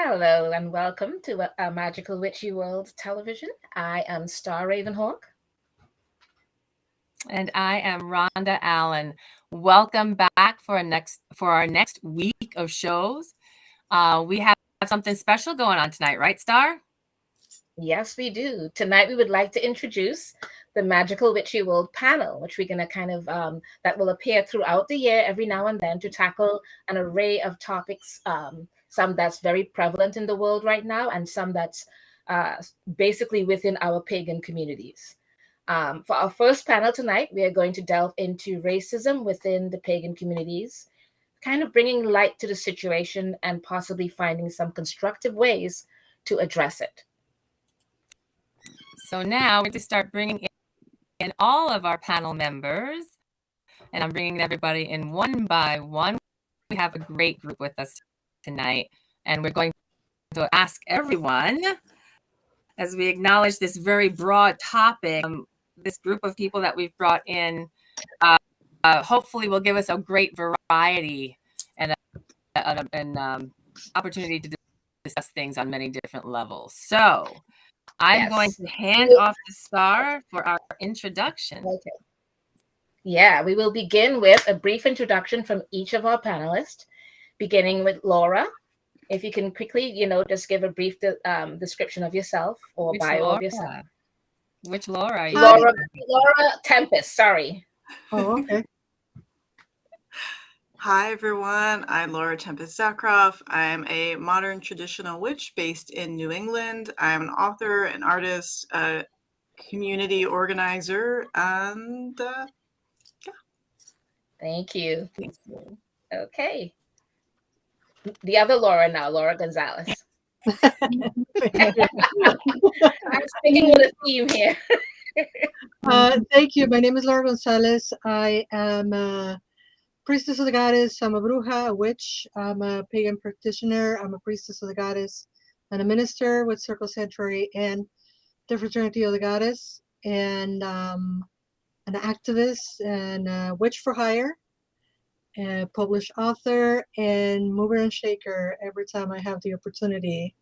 Hello and welcome to a Magical Witchy World Television. I am Star Ravenhawk. And I am Rhonda Allen. Welcome back for our next week of shows. We have something special going on tonight, right, Star? Yes, we do. Tonight we would like to introduce the Magical Witchy World panel, which we're going to that will appear throughout the year every now and then to tackle an array of topics, some that's very prevalent in the world right now and some that's uh, basically within our pagan communities. For our first panel tonight, we are going to delve into racism within the pagan communities, kind of bringing light to the situation and possibly finding some constructive ways to address it. So now we just start bringing in all of our panel members, and I'm bringing everybody in one by one. We have a great group with us tonight, and we're going to ask everyone, as we acknowledge this very broad topic, this group of people that we've brought in hopefully will give us a great variety and an opportunity to discuss things on many different levels. So I'm going to hand off to Star for our introduction. Okay. Yeah, we will begin with a brief introduction from each of our panelists, beginning with Laura. If you can quickly, just give a brief description of yourself or bio of yourself. Which Laura are you? Laura Tempest, sorry. Oh, okay. Hi, everyone. I'm Laura Tempest-Zakroff. I'm a modern traditional witch based in New England. I'm an author, an artist, a community organizer, and yeah. Thank you. Okay. The other Laura now, Laura Gonzalez. I'm sticking with a theme here. Thank you. My name is Laura Gonzalez. I am a priestess of the goddess. I'm a bruja, a witch. I'm a pagan practitioner. I'm a priestess of the goddess and a minister with Circle Sanctuary and the Fraternity of the Goddess, and an activist and a witch for hire, a published author, and mover and shaker. Every time I have the opportunity,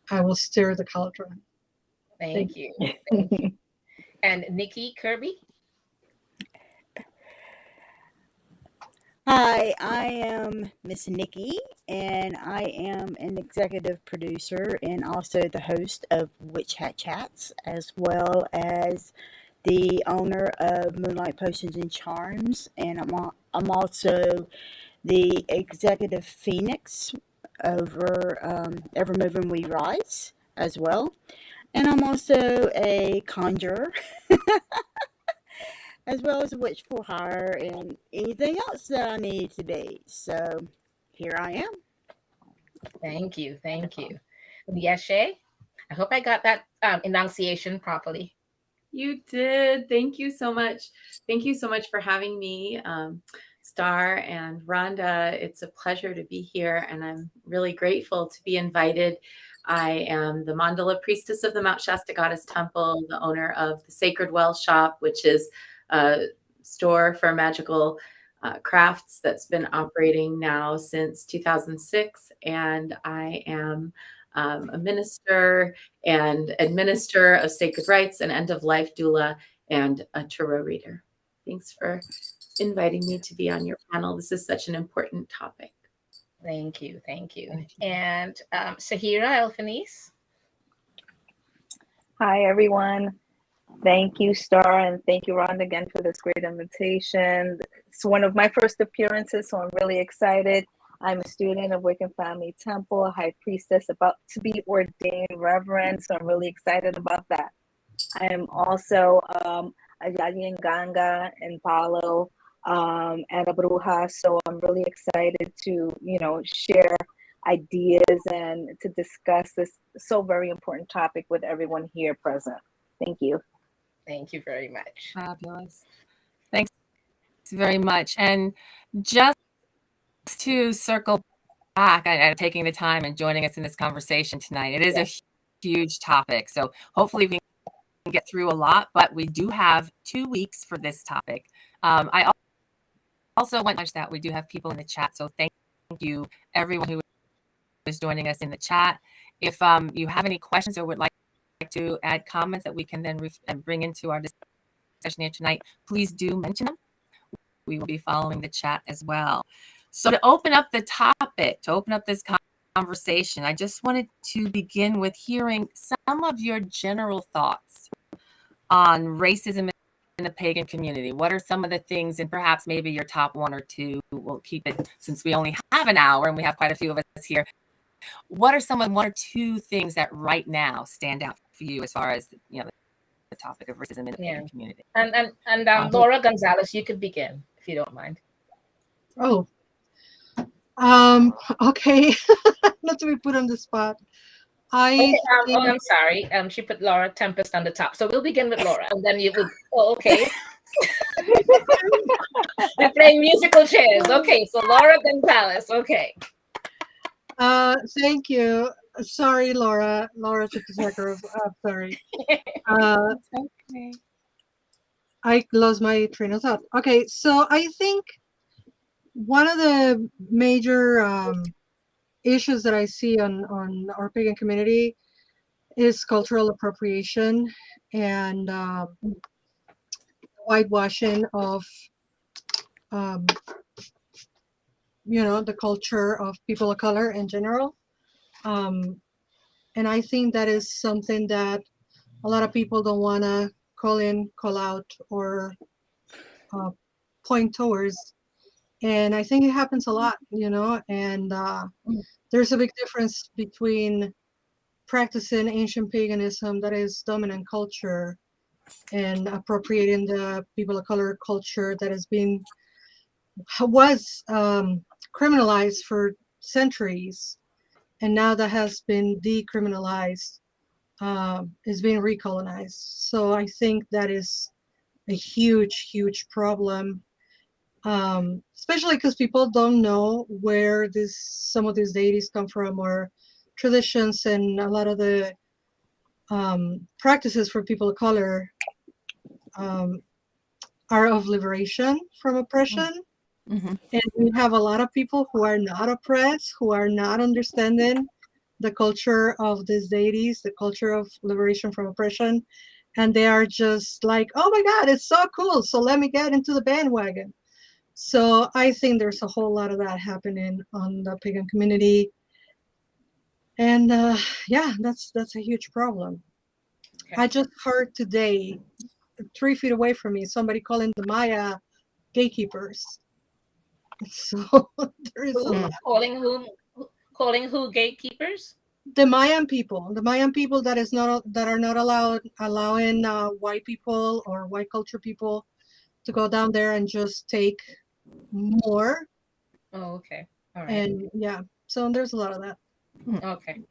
I will stir the cauldron. Thank you. Thank you. And Nikki Kirby? Hi, I am Miss Nikki, and I am an executive producer and also the host of Witch Hat Chats, as well as the owner of Moonlight Potions and Charms, and I'm also the executive phoenix over Ever Moving We Rise as well, and I'm also a conjurer. As well as a witch for hire and anything else that I need to be. So here I am. Thank you. Thank you. Yeshe, I hope I got that enunciation properly. You did. Thank you so much. Thank you so much for having me, Star and Rhonda. It's a pleasure to be here, and I'm really grateful to be invited. I am the Mandala Priestess of the Mount Shasta Goddess Temple, the owner of the Sacred Well Shop, which is a store for magical crafts that's been operating now since 2006. And I am a minister and administrator of sacred rites, and end-of-life doula, and a tarot reader. Thanks for inviting me to be on your panel. This is such an important topic. Thank you. Thank you. And Sahira Elfanise. Hi, everyone. Thank you, Star, and thank you, Rhonda, again for this great invitation. It's one of my first appearances, so I'm really excited. I'm a student of Wiccan Family Temple, a high priestess, about to be ordained reverend, so I'm really excited about that. I am also a Yagi and Ganga in Palo, and a Bruja, so I'm really excited to, share ideas and to discuss this so very important topic with everyone here present. Thank you. Thank you very much. Fabulous. Thanks very much. And just to circle back and taking the time and joining us in this conversation tonight, it is a huge topic. So hopefully we can get through a lot, but we do have 2 weeks for this topic. I also want to mention that we do have people in the chat. So thank you, everyone who is joining us in the chat. If you have any questions or would like to add comments that we can then bring into our discussion here tonight, please do mention them. We will be following the chat as well. So to open up the topic, to open up this conversation, I just wanted to begin with hearing some of your general thoughts on racism in the pagan community. What are some of the things, and perhaps maybe your top one or two? We'll keep it, since we only have an hour and we have quite a few of us here. What are some of one or two things that right now stand out for you as far as the topic of racism in the pagan community? And Laura Gonzalez, you could begin if you don't mind. Oh, okay. Not to be put on the spot. I'm sorry. She put Laura Tempest on the top. So we'll begin with Laura, and then you would. Oh, okay. We're playing musical chairs. Okay, so Laura Gonzalez. Okay. Thank you. Sorry, Laura. Laura took the second. Sorry. Okay. I lost my train of thought. Okay, so I think one of the major issues that I see on our pagan community is cultural appropriation and whitewashing of the culture of people of color in general. And I think that is something that a lot of people don't want to call in, call out, or point towards. And I think it happens a lot, and there's a big difference between practicing ancient paganism that is dominant culture and appropriating the people of color culture that was criminalized for centuries, and now that has been decriminalized, is being recolonized. So I think that is a huge problem, especially because people don't know where some of these deities come from, or traditions, and a lot of the practices for people of color are of liberation from oppression. Mm-hmm. And we have a lot of people who are not oppressed, who are not understanding the culture of these deities, the culture of liberation from oppression, and they are just like, oh my God, it's so cool, so let me get into the bandwagon. So I think there's a whole lot of that happening on the pagan community, and that's a huge problem. Okay. I just heard today, 3 feet away from me, somebody calling the Maya gatekeepers. So there is calling who gatekeepers? The Mayan people that are not allowing white people or white culture people to go down there and just take more. Oh, okay. All right. And yeah, so there's a lot of that. Okay.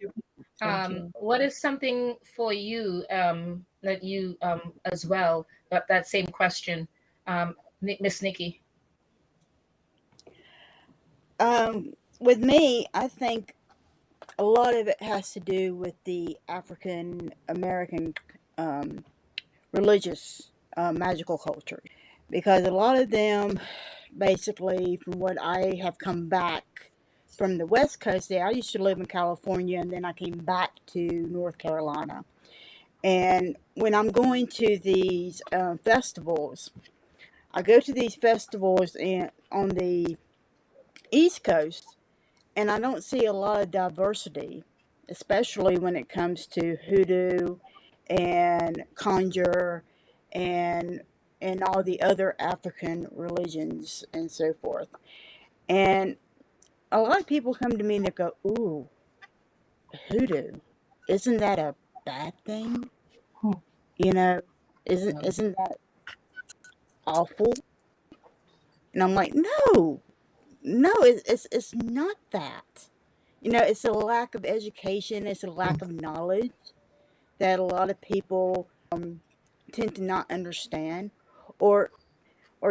What is something for you that you as well, but that same question, Miss Nikki? With me, I think a lot of it has to do with the African American religious magical culture, because a lot of them, basically, from what I have come back from the West Coast there, I used to live in California, and then I came back to North Carolina. And when I'm going to these festivals, I go to these festivals on the East Coast, and I don't see a lot of diversity, especially when it comes to hoodoo and conjure and all the other African religions and so forth. And a lot of people come to me and they go, "Ooh, hoodoo, isn't that a bad thing? Isn't that awful?" And I'm like, "No, it's not that. It's a lack of education. It's a lack of knowledge that a lot of people tend to not understand. Or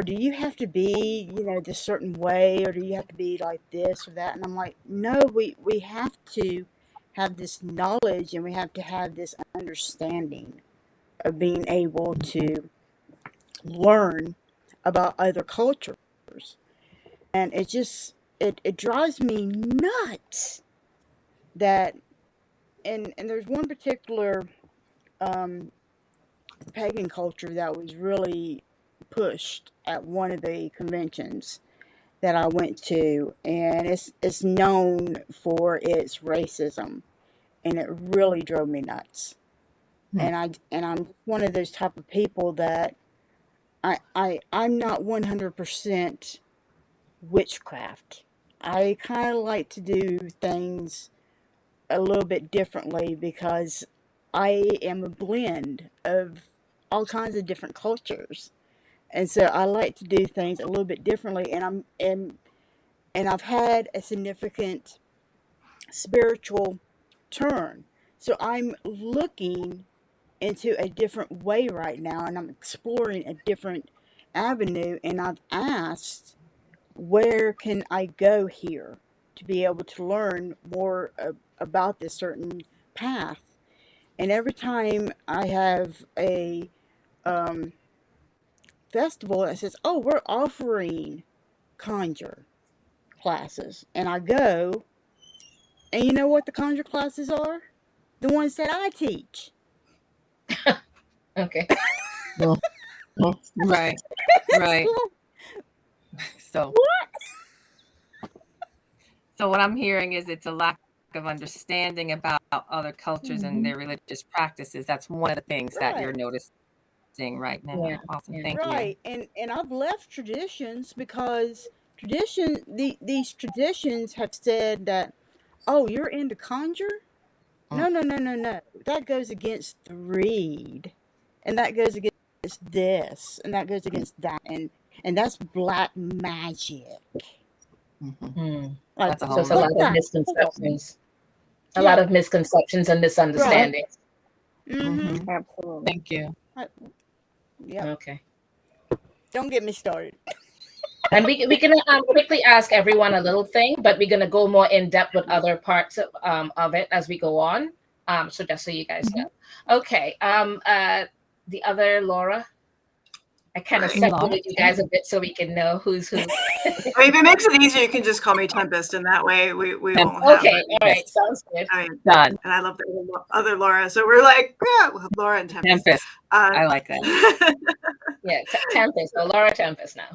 do you have to be, this certain way, or do you have to be like this or that?" And I'm like, no, we have to have this knowledge, and we have to have this understanding of being able to learn about other cultures. And it drives me nuts that, and there's one particular pagan culture that was really pushed at one of the conventions that I went to, and it's known for its racism, and it really drove me nuts. And I'm one of those type of people that I'm not 100% witchcraft. I kind of like to do things a little bit differently because I am a blend of all kinds of different cultures. And so I like to do things a little bit differently, and I've had a significant spiritual turn. So I'm looking into a different way right now, and I'm exploring a different avenue, and I've asked, where can I go here to be able to learn more about this certain path? And every time I have a festival that says, oh, we're offering conjure classes, and I go, and you know what the conjure classes are? The ones that I teach. Okay. Right. Right. So what I'm hearing is it's a lack of understanding about other cultures and their religious practices. That's one of the things that you're noticing right now. Yeah, Awesome. yeah. Thank you. Right, and I've left traditions because these traditions have said that, oh, you're into conjure? No, no, no, no, no. That goes against the reed, and that goes against this, and that goes against that, and that's black magic. Mm. Like, That's a So whole it's a what lot of the hell? misconceptions. A Yeah. lot of misconceptions and misunderstandings. Mm-hmm. Absolutely. Thank you. Yep. Okay. Don't get me started. And we can quickly ask everyone a little thing, but we're gonna go more in depth with other parts of it as we go on. So just so you guys know. Okay. The other Laura. I kind of Right. separated you guys a bit so we can know who's who. I mean, if it makes it easier, you can just call me Tempest, and that way we won't have. Okay. All right. Sounds good. I mean, Done. and I love the other Laura, so we're like, yeah, we'll have Laura and Tempest. Tempest. I like that. Yeah. Tempest. So Laura Tempest now.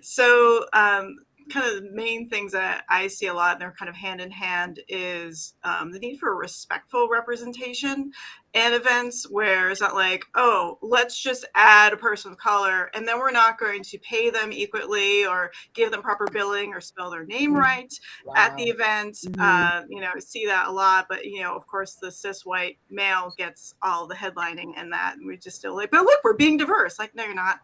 So kind of the main things that I see a lot, and they're kind of hand in hand, is the need for respectful representation and events where it's not like, oh, let's just add a person of color and then we're not going to pay them equally or give them proper billing or spell their name right at the event. You know, I see that a lot, but you know, of course the cis white male gets all the headlining and that, and we're just still like, but look, we're being diverse. Like, no, you're not.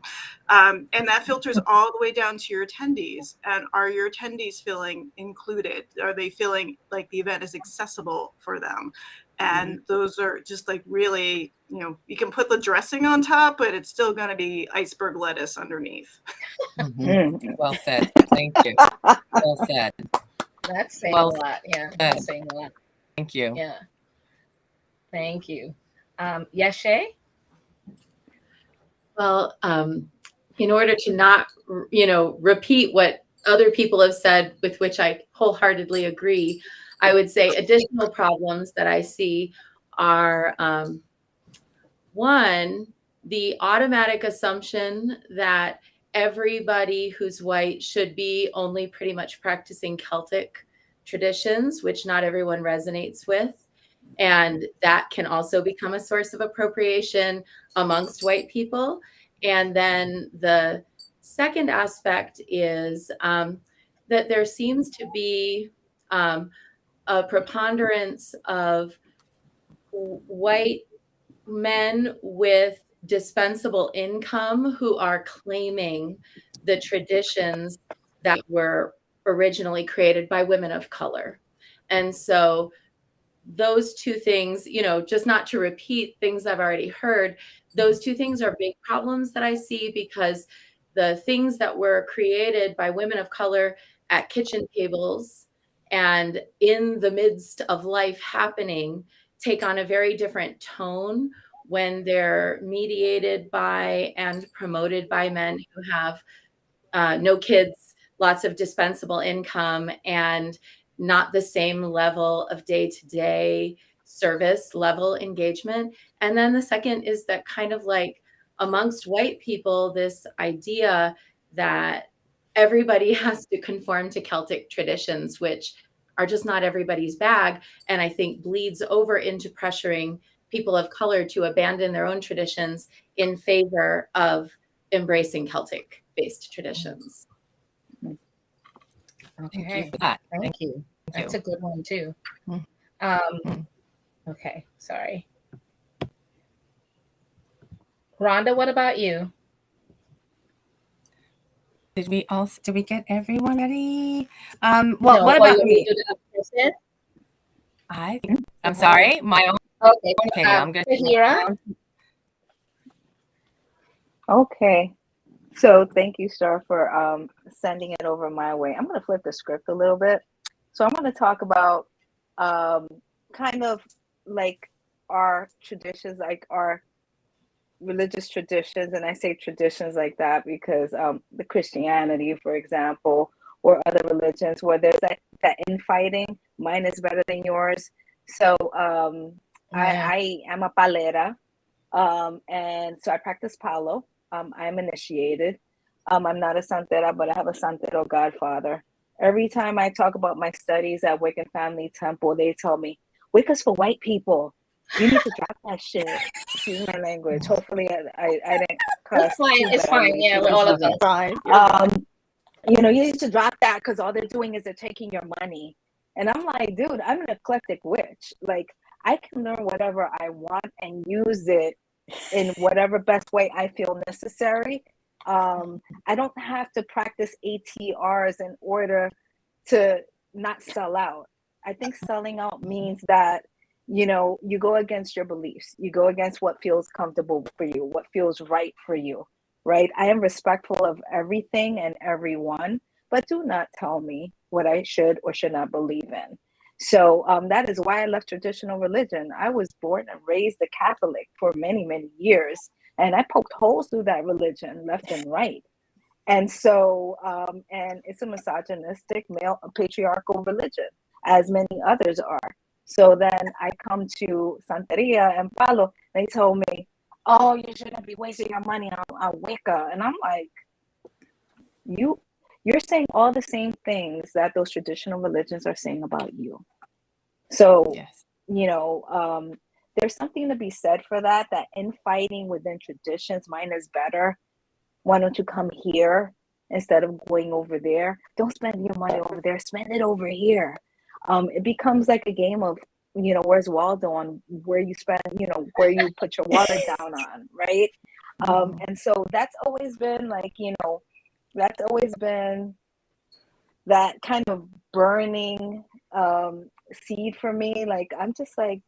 And that filters all the way down to your attendees. And are your attendees feeling included? Are they feeling like the event is accessible for them? And those are just like really, you know, you can put the dressing on top, but it's still going to be iceberg lettuce underneath. Well said. Thank you. Well said. That's saying a lot. Yeah. That's saying a lot. Thank you. Yeah. Thank you. Yashay? Well, in order to not, repeat what other people have said, with which I wholeheartedly agree, I would say additional problems that I see are, one, the automatic assumption that everybody who's white should be only pretty much practicing Celtic traditions, which not everyone resonates with. And that can also become a source of appropriation amongst white people. And then the second aspect is that there seems to be a preponderance of white men with dispensable income who are claiming the traditions that were originally created by women of color. And so those two things, just not to repeat things I've already heard, those two things are big problems that I see, because the things that were created by women of color at kitchen tables and in the midst of life happening take on a very different tone when they're mediated by and promoted by men who have no kids, lots of dispensable income, and not the same level of day-to-day service level engagement. And then the second is that kind of like amongst white people, this idea that everybody has to conform to Celtic traditions, which are just not everybody's bag. And I think bleeds over into pressuring people of color to abandon their own traditions in favor of embracing Celtic-based traditions. Thank you Okay. for that. Thank you. That's a good one too. Okay, sorry. Rhonda, what about you? Did we get everyone ready? No, What or you about want me me? to do the other person? I'm sorry, my own Okay, opinion. I'm gonna Tahira? Okay. So thank you, Star, for sending it over my way. I'm going to flip the script a little bit. So I'm going to talk about kind of like our traditions, like our religious traditions. And I say traditions like that because the Christianity, for example, or other religions where there's that infighting, mine is better than yours. So I am a palera. And so I practice palo. I'm initiated. I'm not a santera, but I have a santero godfather. Every time I talk about my studies at Wiccan Family Temple, they tell me, Wicca's for white people. You need to drop that shit. Excuse my language. Hopefully I didn't cuss too It's fine. badly. Yeah, we're all of us. Fine. You need to drop that because all they're doing is they're taking your money. And I'm like, dude, I'm an eclectic witch. Like, I can learn whatever I want and use it in whatever best way I feel necessary. I don't have to practice ATRs in order to not sell out. I think selling out means that, you go against your beliefs. You go against what feels comfortable for you, what feels right for you, right? I am respectful of everything and everyone, but do not tell me what I should or should not believe in. So that is why I left traditional religion. I was born and raised a Catholic for many, many years, and I poked holes through that religion left and right. And so, and it's a misogynistic, male, patriarchal religion, as many others are. So then I come to Santeria and Palo. They told me, "Oh, you shouldn't be wasting your money on Wicca," and I'm like, you're saying all the same things that those traditional religions are saying about you. So, yes. There's something to be said for that infighting within traditions, mine is better. Why don't you come here instead of going over there? Don't spend your money over there, spend it over here. It becomes like a game of, where's Waldo on where you spend, where you put your wallet down on, right? And so that's always been like, that's always been that kind of burning seed for me. Like, I'm just like,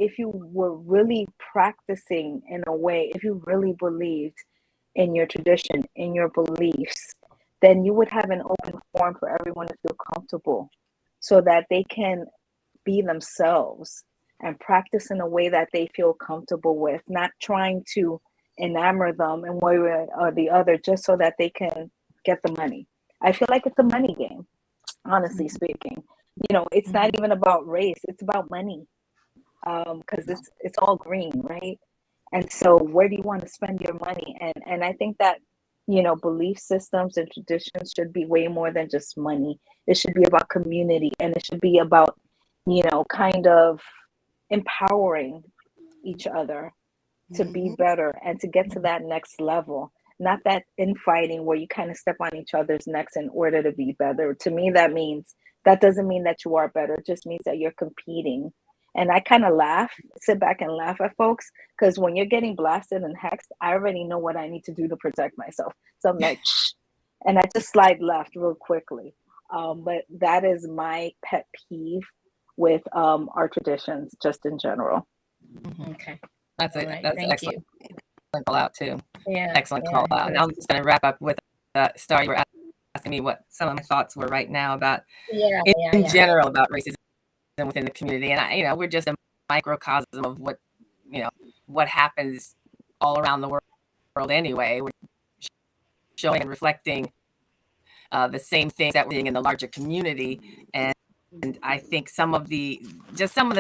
if you were really practicing in a way, if you really believed in your tradition, in your beliefs, then you would have an open forum for everyone to feel comfortable so that they can be themselves and practice in a way that they feel comfortable with, not trying to enamor them in one way or the other just so that they can get the money. I feel like it's a money game, honestly speaking. It's not even about race, it's about money. Because it's all green, right? And so where do you want to spend your money? And I think that, belief systems and traditions should be way more than just money. It should be about community, and it should be about, kind of empowering each other to be better and to get to that next level. Not that infighting where you kind of step on each other's necks in order to be better. To me, that doesn't mean that you are better. It just means that you're competing. And I kind of sit back and laugh at folks, because when you're getting blasted and hexed, I already know what I need to do to protect myself. So I'm like, shh, and I just slide left real quickly. But that is my pet peeve with our traditions, just in general. Okay. That's All right, that's thank excellent you. call out too. Yeah. Excellent call out. And I'm just going to wrap up with Star. You were asking me what some of my thoughts were right now about in general about racism within the community, and we're just a microcosm of what happens all around the world anyway. We're showing and reflecting the same things that we're seeing in the larger community. And I think some of the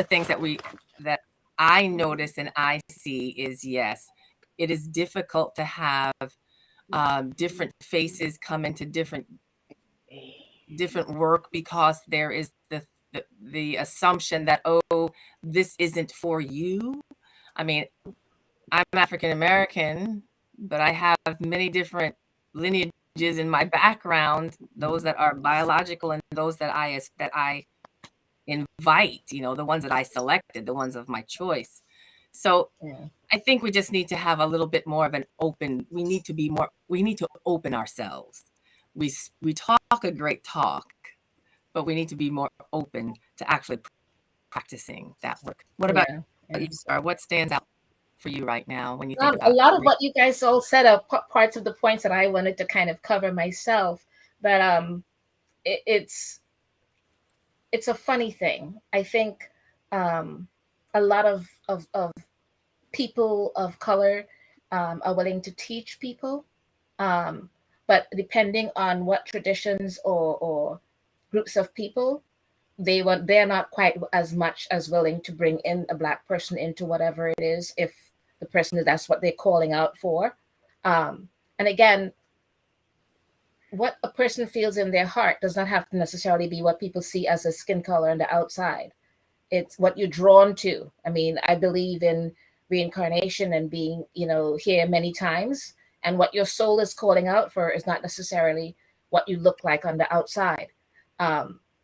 things that I notice and I see is, yes, it is difficult to have different faces come into different work, because there is the assumption that, oh, this isn't for you. I mean, I'm African American, but I have many different lineages in my background, those that are biological and those that I invite, the ones that I selected, the ones of my choice. So I think we just need to have a little bit more of we need to open ourselves. We talk a great talk, but we need to be more open to actually practicing that work. What about you, Star? What stands out for you right now when you think about a lot of what you guys all said are parts of the points that I wanted to kind of cover myself. But it's a funny thing. I think a lot of people of color are willing to teach people, but depending on what traditions or groups of people, they're not quite as much as willing to bring in a Black person into whatever it is, if the person that's what they're calling out for. And again, what a person feels in their heart does not have to necessarily be what people see as a skin color on the outside. It's what you're drawn to. I mean, I believe in reincarnation and being, here many times. And what your soul is calling out for is not necessarily what you look like on the outside.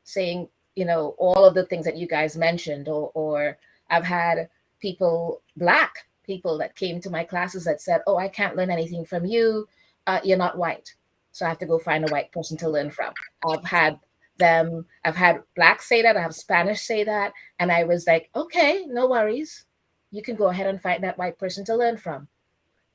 Saying, all of the things that you guys mentioned, or I've had Black people that came to my classes that said, oh, I can't learn anything from you. You're not white. So I have to go find a white person to learn from. I've had Blacks say that, I have Spanish say that. And I was like, okay, no worries. You can go ahead and find that white person to learn from.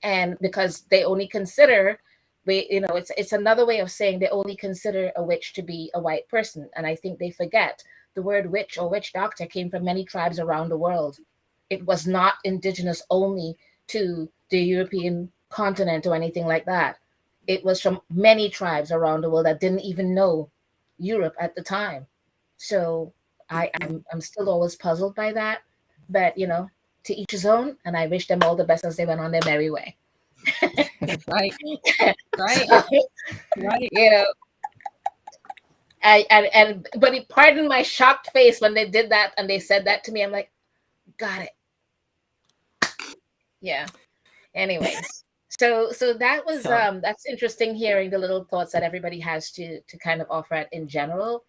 And because they only consider, it's another way of saying they only consider a witch to be a white person. And I think they forget the word witch or witch doctor came from many tribes around the world. It was not indigenous only to the European continent or anything like that. It was from many tribes around the world that didn't even know Europe at the time. So I'm still always puzzled by that. But, to each his own, and I wish them all the best as they went on their merry way. Right. But pardon my shocked face when they did that and they said that to me. I'm like, got it. Yeah. Anyways, so that was that's interesting hearing the little thoughts that everybody has to kind of offer it in general.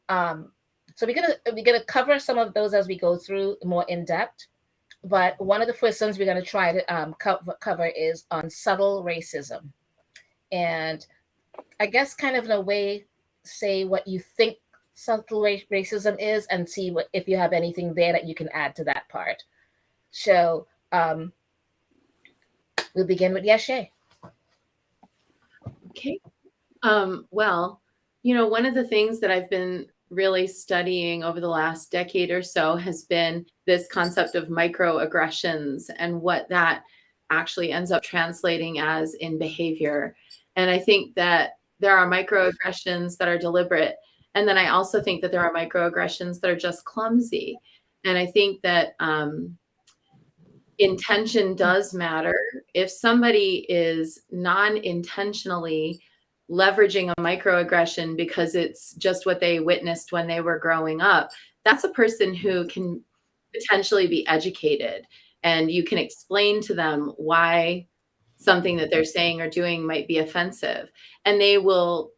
So we're gonna cover some of those as we go through more in depth. But one of the first ones we're going to try to cover is on subtle racism. And I guess kind of in a way, say what you think subtle racism is and see if you have anything there that you can add to that part. So we'll begin with Yeshe. Okay. Well, one of the things that I've been really studying over the last decade or so has been this concept of microaggressions and what that actually ends up translating as in behavior. And I think that there are microaggressions that are deliberate. And then I also think that there are microaggressions that are just clumsy. And I think that intention does matter. If somebody is non-intentionally leveraging a microaggression because it's just what they witnessed when they were growing up, that's a person who can potentially be educated, and you can explain to them why something that they're saying or doing might be offensive, and they will,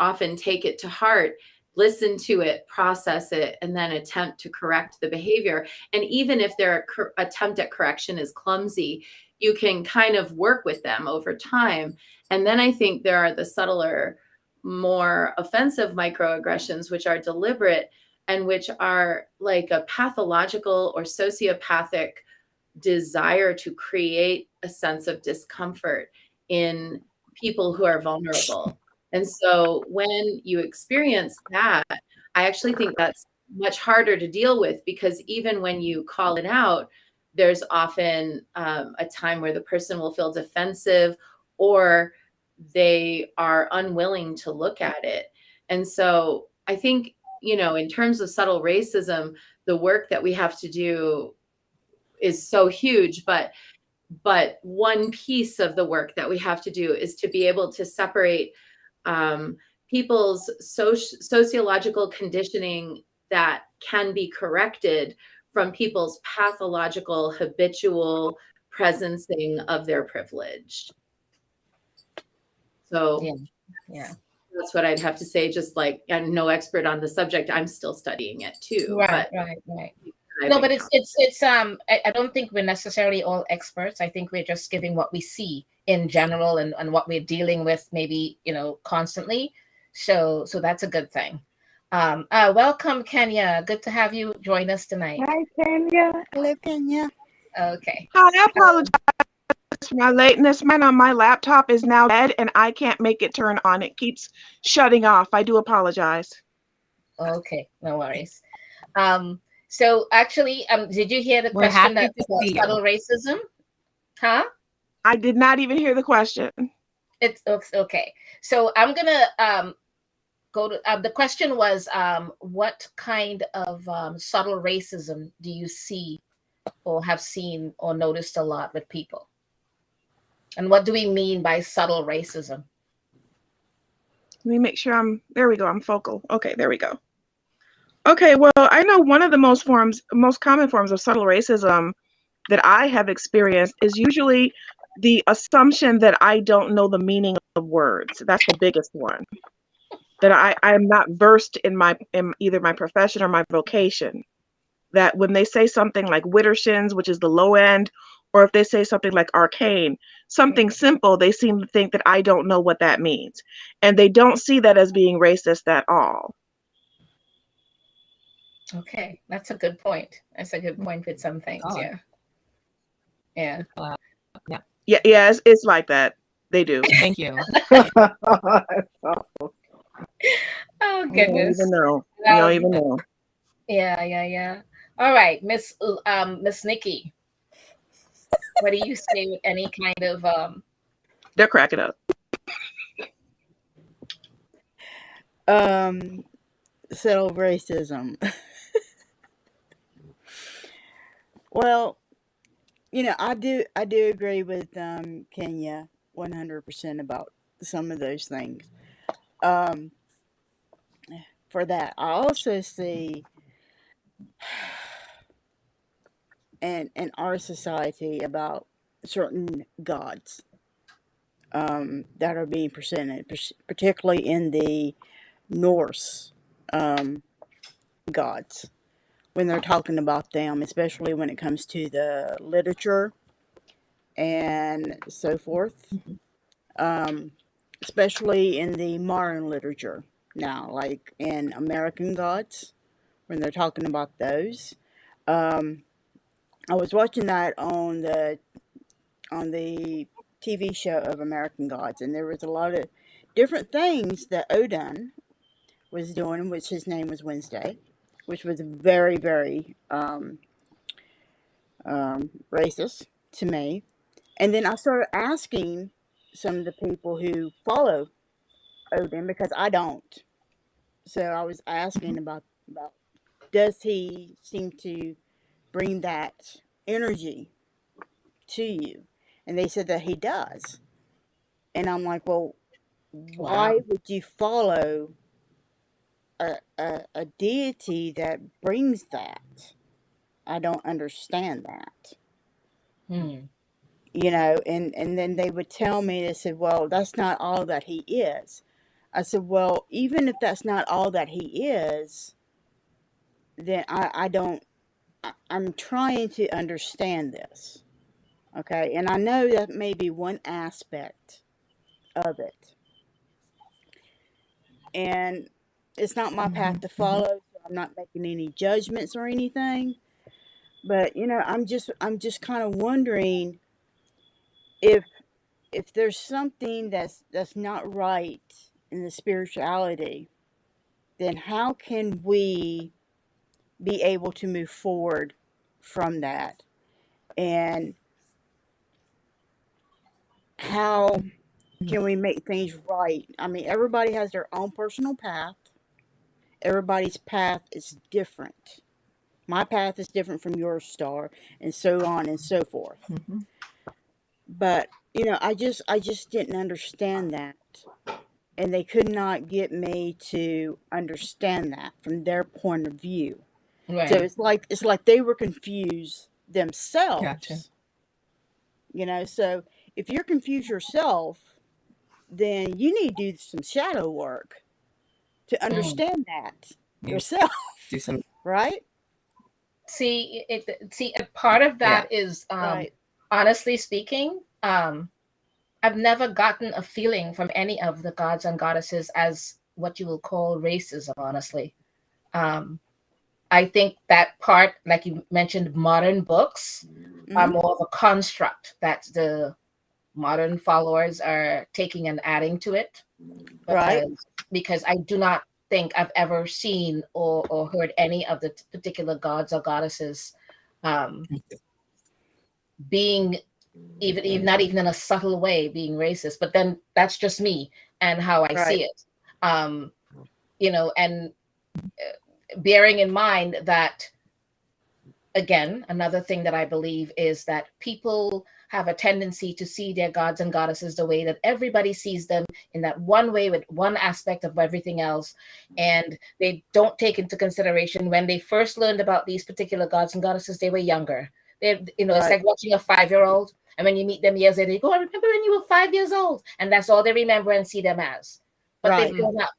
often take it to heart, listen to it, process it, and then attempt to correct the behavior. And even if their attempt at correction is clumsy, you can kind of work with them over time. And then I think there are the subtler, more offensive microaggressions, which are deliberate and which are like a pathological or sociopathic desire to create a sense of discomfort in people who are vulnerable. And so when you experience that, I actually think that's much harder to deal with, because even when you call it out, there's often a time where the person will feel defensive, or they are unwilling to look at it. And so I think, in terms of subtle racism, the work that we have to do is so huge, but one piece of the work that we have to do is to be able to separate people's sociological conditioning that can be corrected from people's pathological, habitual presencing of their privilege. So yeah, that's what I'd have to say. Just like, I'm no expert on the subject, I'm still studying it too. right. No, but it's I don't think we're necessarily all experts. I think we're just giving what we see in general and what we're dealing with, maybe, constantly. So that's a good thing. Welcome, Kenya. Good to have you join us tonight. Hi, Kenya. Hello, Kenya. Okay. Hi, I apologize for my lateness. Mine on my laptop is now dead and I can't make it turn on. It keeps shutting off. I do apologize. Okay, no worries. So actually, did you hear the We're question happy that to about see you. subtle racism? Huh? I did not even hear the question. It's okay. So I'm gonna go to the question was what kind of subtle racism do you see or have seen or noticed a lot with people? And what do we mean by subtle racism? Let me make sure there we go. I'm focal. Okay, there we go. Okay, well, I know one of the most common forms of subtle racism that I have experienced is usually the assumption that I don't know the meaning of words. That's the biggest one. That I'm not versed in either my profession or my vocation. That when they say something like widdershins, which is the low end, or if they say something like arcane, something simple, they seem to think that I don't know what that means. And they don't see that as being racist at all. Okay, that's a good point. That's a good point with some things. Oh. Yeah. Yeah, it's like that. They do. Thank you. Oh You don't goodness. even know. You don't even know. Yeah. All right, Miss Nikki. What do you say with any kind of They're cracking up. Subtle racism. Well, I do agree with Kenya 100% about some of those things. For that, I also see in our society about certain gods that are being presented, particularly in the Norse gods, when they're talking about them, especially when it comes to the literature and so forth, especially in the modern literature now, like in American gods, when they're talking about those. I was watching that on the TV show of American Gods, and there was a lot of different things that Odin was doing, which his name was Wednesday, which was very, very racist to me. And then I started asking some of the people who follow Odin, because I don't. So I was asking about does he seem to bring that energy to you? And they said that he does. And I'm like, well, why would you follow a deity that brings that? I don't understand that. And then they would tell me, they said, well, that's not all that he is. I said, well, even if that's not all that he is, then I'm trying to understand this. Okay. And I know that may be one aspect of it. And it's not my path to follow, so I'm not making any judgments or anything. But I'm just kind of wondering if there's something that's not right in the spirituality, then how can we be able to move forward from that? And how can we make things right? I mean, everybody has their own personal path. Everybody's path is different. My path is different from yours, Star, and so on and so forth. Mm-hmm. But I just didn't understand that, and they could not get me to understand that from their point of view. Right. So it's like they were confused themselves. Gotcha. So if you're confused yourself, then you need to do some shadow work to understand that Yeah. yourself, Do some. right? See, a part of that is Right. honestly speaking, I've never gotten a feeling from any of the gods and goddesses as what you will call racism, honestly. I think that part, like you mentioned, modern books are more of a construct that the modern followers are taking and adding to it. Right. Because I do not think I've ever seen or heard any of the particular gods or goddesses being even not even in a subtle way being racist. But then that's just me and how I see it. And bearing in mind that, again, another thing that I believe is that people have a tendency to see their gods and goddesses the way that everybody sees them, in that one way with one aspect of everything else. And they don't take into consideration when they first learned about these particular gods and goddesses, they were younger. It's like watching a 5-year-old. And when you meet them years later, you go, I remember when you were 5 years old. And that's all they remember and see them as. But they've grown up.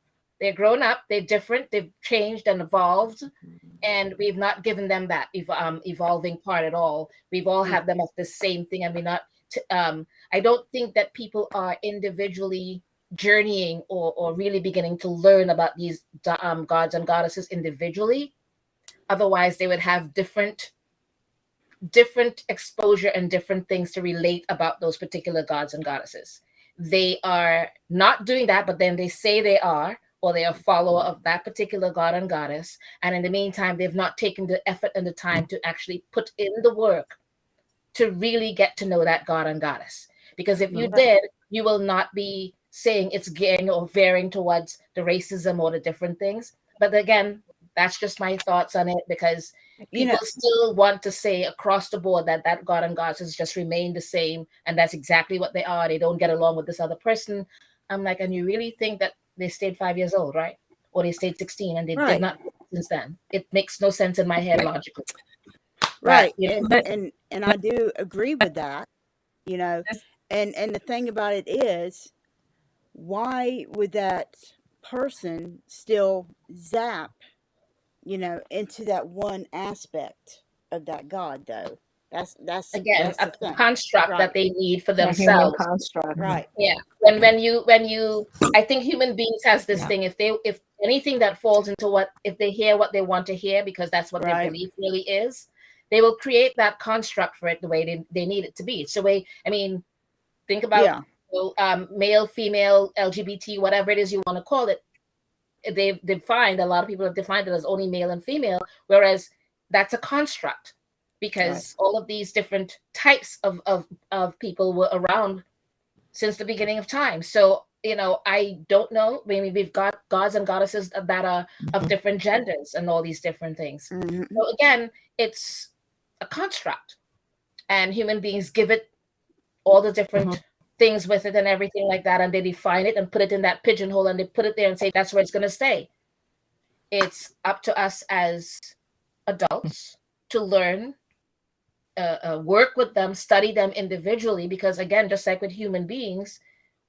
They're grown up. They're different. They've changed and evolved. And we've not given them that evolving part at all. We've all had them as the same thing. And we're not, I don't think that people are individually journeying or really beginning to learn about these gods and goddesses individually. Otherwise, they would have different exposure and different things to relate about those particular gods and goddesses. They are not doing that, but then they say they are, or they are a follower of that particular god and goddess. And in the meantime, they've not taken the effort and the time to actually put in the work to really get to know that god and goddess. Because if you did, you will not be saying it's gearing or veering towards the racism or the different things. But again, that's just my thoughts on it, because people still want to say across the board that god and goddess just remain the same, and that's exactly what they are. They don't get along with this other person. I'm like, and you really think that they stayed 5 years old, right? Or they stayed 16 and they did not since then? It makes no sense in my head logically. Right. And I do agree with that, and the thing about it is, why would that person still zap, into that one aspect of that god, though? That's again that's a construct that they need for A human themselves. construct. right. Yeah. When you I think human beings has this thing, if anything that falls into if they hear what they want to hear, because that's what their belief really is, they will create that construct for it the way they need it to be. It's the way, I mean, think about male, female, LGBT, whatever it is you want to call it. They've defined, a lot of people have defined it as only male and female, whereas that's a construct, because all of these different types of people were around since the beginning of time. So, I don't know. Maybe we've got gods and goddesses that are of different genders and all these different things. So again, it's a construct, and human beings give it all the different things with it and everything like that, and they define it and put it in that pigeonhole, and they put it there and say that's where it's going to stay. It's up to us as adults to learn, work with them, study them individually, because again, just like with human beings,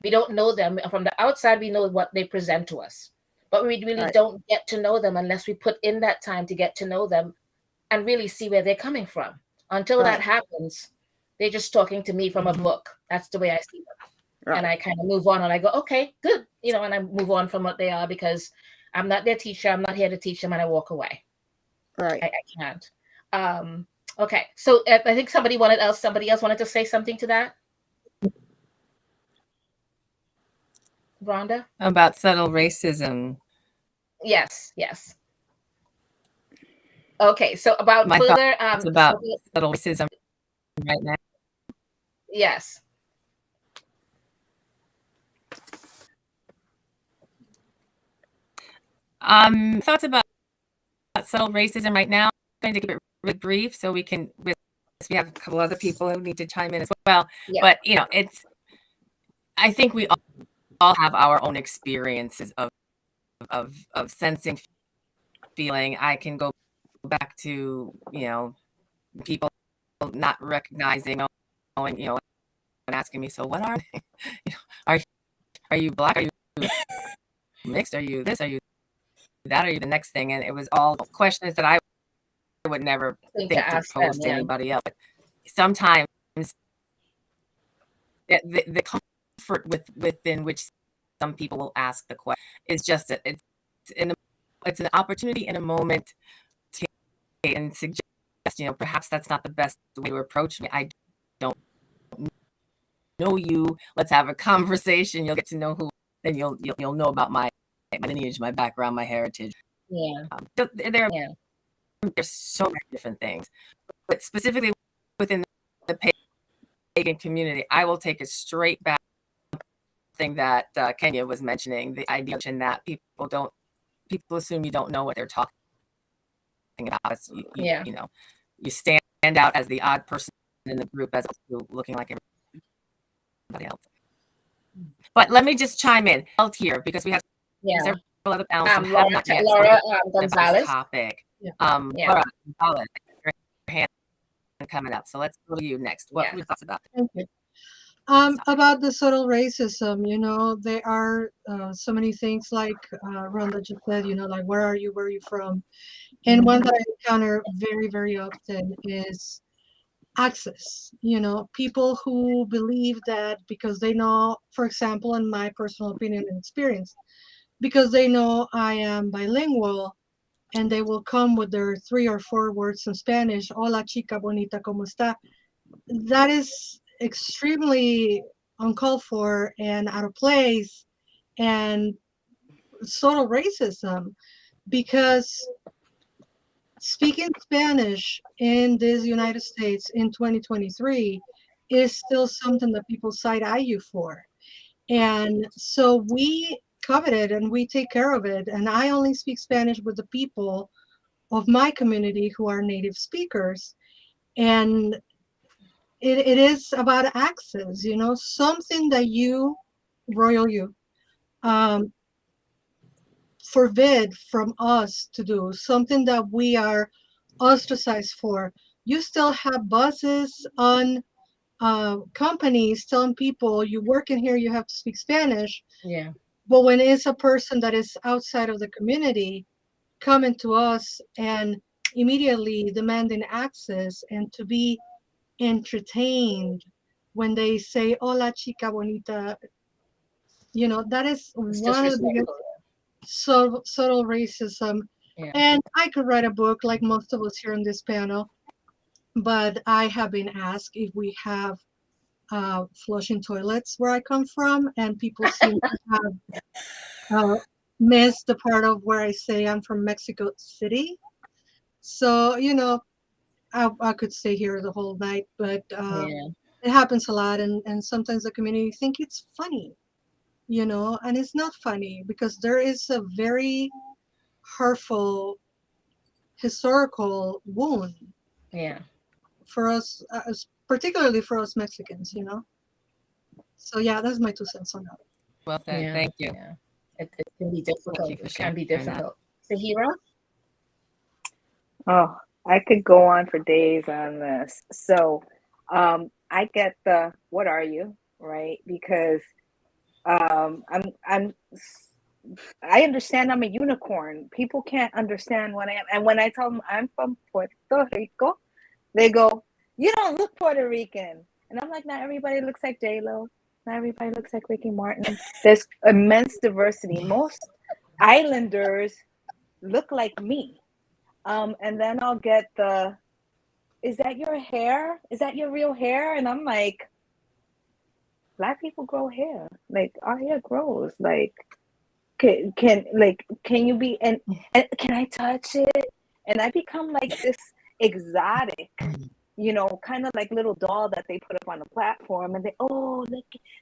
we don't know them from the outside. We know what they present to us, but we really don't get to know them unless we put in that time to get to know them and really see where they're coming from. Until that happens, they're just talking to me from a book. That's the way I see them. And I kind of move on, and I go, okay, good. And I move on from what they are, because I'm not their teacher. I'm not here to teach them, and I walk away. I can't. Okay. So I think somebody else wanted to say something to that. Rhonda? About subtle racism. Yes. Okay. So about My further thoughts about subtle racism right now. Yes. Thoughts about subtle racism right now. I'm going to keep it really brief so we have a couple other people who need to chime in as well. Yeah. But I think we all have our own experiences of sensing, feeling. I can go back to people not recognizing, knowing, and asking me, so what are they? Are you Black? Are you mixed? Are you this? Are you that? Are you the next thing? And it was all questions that I would never think to pose to anybody else. But sometimes the comfort within which some people will ask the question is just it's an opportunity in a moment to and suggest, perhaps that's not the best way to approach me. I don't know you. Let's have a conversation. You'll get to know who, then you'll know about my lineage, my background, my heritage. Yeah. There's so many different things, but specifically within the pagan community, I will take it straight back to the thing that Kenya was mentioning, the idea that people assume you don't know what they're talking about. You stand out as the odd person in the group as looking like everybody else. But let me just chime in here because we have several other panelists who have not yet Laura spoken about this topic. Yeah. Laura Gonzalez, your hand coming up. So let's go to you next. What are your thoughts about that? Thank you. About the subtle racism, there are so many things like Rhonda just said, like where are you from? And one that I encounter very, very often is access. People who believe that because they know, for example, in my personal opinion and experience, because they know I am bilingual and they will come with their 3 or 4 words in Spanish, hola chica bonita, ¿cómo está? That is extremely uncalled for and out of place and subtle racism, because speaking Spanish in this United States in 2023 is still something that people side-eye you for. And so we covet it and we take care of it. And I only speak Spanish with the people of my community who are native speakers. And it is about access, something that you, royal you, forbid from us to do, something that we are ostracized for. You still have buses on companies telling people you work in here, you have to speak Spanish. Yeah. But when it's a person that is outside of the community coming to us and immediately demanding access and to be entertained when they say hola chica bonita, that is one of the biggest subtle racism. Yeah. And I could write a book like most of us here on this panel, but I have been asked if we have flushing toilets where I come from, and people seem to have missed the part of where I say I'm from Mexico City. So, I could stay here the whole night, but it happens a lot, and sometimes the community think it's funny, and it's not funny because there is a very hurtful historical wound for us, particularly for us Mexicans, So yeah, that's my 2 cents on that. Well said. Thank you. Yeah. It can be difficult. It can be difficult. Sahira? Oh, I could go on for days on this. So I get the what are you, right? Because I understand I'm a unicorn. People can't understand what I am. And when I tell them I'm from Puerto Rico, they go, you don't look Puerto Rican. And I'm like, not everybody looks like J-Lo. Not everybody looks like Ricky Martin. There's immense diversity. Most islanders look like me. And then I'll get is that your hair? Is that your real hair? And I'm like, Black people grow hair. Like, our hair grows. Like, can you be, and can I touch it? And I become like this exotic, kind of like little doll that they put up on the platform, and they, oh,